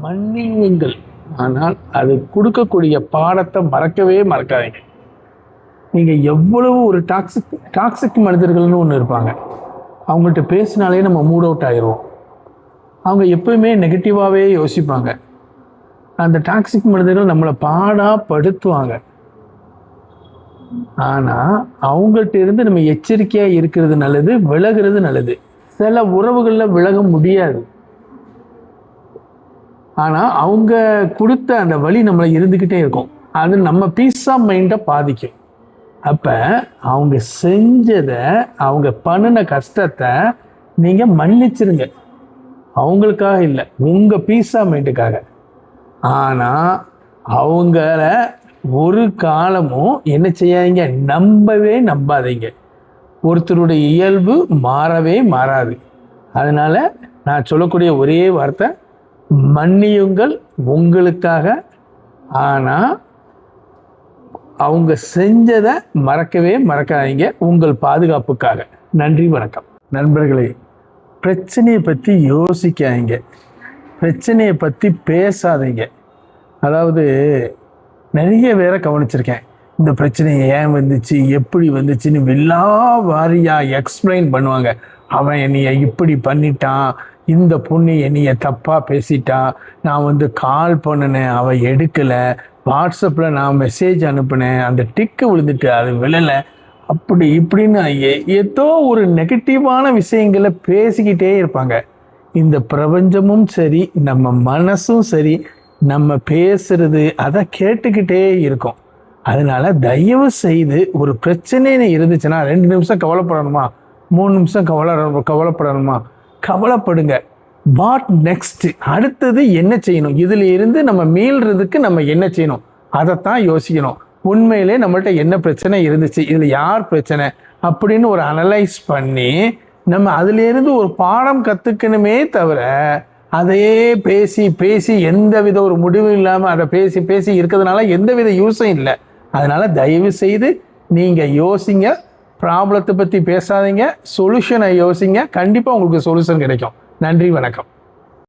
மன்னியுங்கள், ஆனால் அது கொடுக்கக்கூடிய பாடத்தை மறக்கவே மறக்காதீங்க. நீங்கள் எவ்வளவு ஒரு டாக்ஸிக் மனிதர்கள்னு ஒன்று இருப்பாங்க. அவங்கள்ட்ட பேசினாலே நம்ம மூட் அவுட் ஆயிடுவோம். அவங்க எப்பவுமே நெகட்டிவாகவே யோசிப்பாங்க. அந்த டாக்ஸிக் மனிதர்கள் நம்மளை பாடாப்படுத்துவாங்க. ஆனால் அவங்கள்ட்ட இருந்து நம்ம எச்சரிக்கையாக இருக்கிறது நல்லது, விலகிறது நல்லது. சில உறவுகளில் விலக முடியாது. ஆனால் அவங்க கொடுத்த அந்த வழி நம்மளை இருந்துக்கிட்டே இருக்கும். அது நம்ம பீஸ் ஆஃப் மைண்டை பாதிக்கும். அப்போ அவங்க செஞ்சதை, அவங்க பண்ணின கஷ்டத்தை நீங்கள் மன்னிச்சிருங்க. அவங்களுக்காக இல்லை, உங்கள் பீஸ் ஆஃப் மைண்டுக்காக. ஆனால் அவங்கள ஒரு காலமும் என்ன செய்யாதீங்க, நம்பவே நம்பாதீங்க. ஒருத்தருடைய இயல்பு மாறவே மாறாது. அதனால் நான் சொல்லக்கூடிய ஒரே வார்த்தை, மன்னியுங்கள் உங்களுக்காக. ஆனால் அவங்க செஞ்சதை மறக்கவே மறக்காதீங்க, உங்கள் பாதுகாப்புக்காக. நன்றி, வணக்கம். நண்பர்களே, பிரச்சனையை பற்றி யோசிக்காதீங்க, பிரச்சனையை பற்றி பேசாதீங்க. அதாவது நிறைய பேரை கவனிச்சிருக்கேன், இந்த பிரச்சனை ஏன் வந்துச்சு, எப்படி வந்துச்சுன்னு வில்லா வாரியாக எக்ஸ்பிளைன் பண்ணுவாங்க. அவன் என்னைய இப்படி பண்ணிட்டான், இந்த பொண்ணு என்னைய தப்பாக பேசிட்டா, நான் கால் பண்ணினேன், அவள் எடுக்கலை, வாட்ஸ்அப்பில் நான் மெசேஜ் அனுப்பினேன், அந்த டிக்கு விழுந்துட்டு அது விழலை, அப்படி இப்படின்னு ஏதோ ஒரு நெகட்டிவான விஷயங்களை பேசிக்கிட்டே இருப்பாங்க. இந்த பிரபஞ்சமும் சரி, நம்ம மனசும் சரி, நம்ம பேசுறது அதை கேட்டுக்கிட்டே இருக்கும். அதனால தயவு செய்து ஒரு பிரச்சனைன்னு இருந்துச்சுன்னா 2 நிமிஷம் கவலைப்படணுமா, 3 நிமிஷம் கவலைப்படணுமா, கவலைப்படுங்க. வாட் நெக்ஸ்ட், அடுத்தது என்ன செய்யணும், இதில் இருந்து நம்ம மீள்றதுக்கு நம்ம என்ன செய்யணும், அதைத்தான் யோசிக்கணும். உண்மையிலே நம்மள்ட்ட என்ன பிரச்சனை இருந்துச்சு, இதில் யார் பிரச்சனை அப்படின்னு ஒரு அனலைஸ் பண்ணி நம்ம அதிலேருந்து ஒரு பாடம் கற்றுக்கணுமே தவிர, அதையே பேசி பேசி எந்தவித ஒரு முடிவும் இல்லாமல் அதை பேசி பேசி இருக்கிறதுனால எந்தவித யூஸும் இல்லை. அதனால் தயவு செய்து நீங்கள் யோசிங்க, ப்ராப்ளத்தை பற்றி பேசாதீங்க, சொல்யூஷனை யோசிங்க. கண்டிப்பாக உங்களுக்கு சொல்யூஷன் கிடைக்கும். நன்றி, வணக்கம்.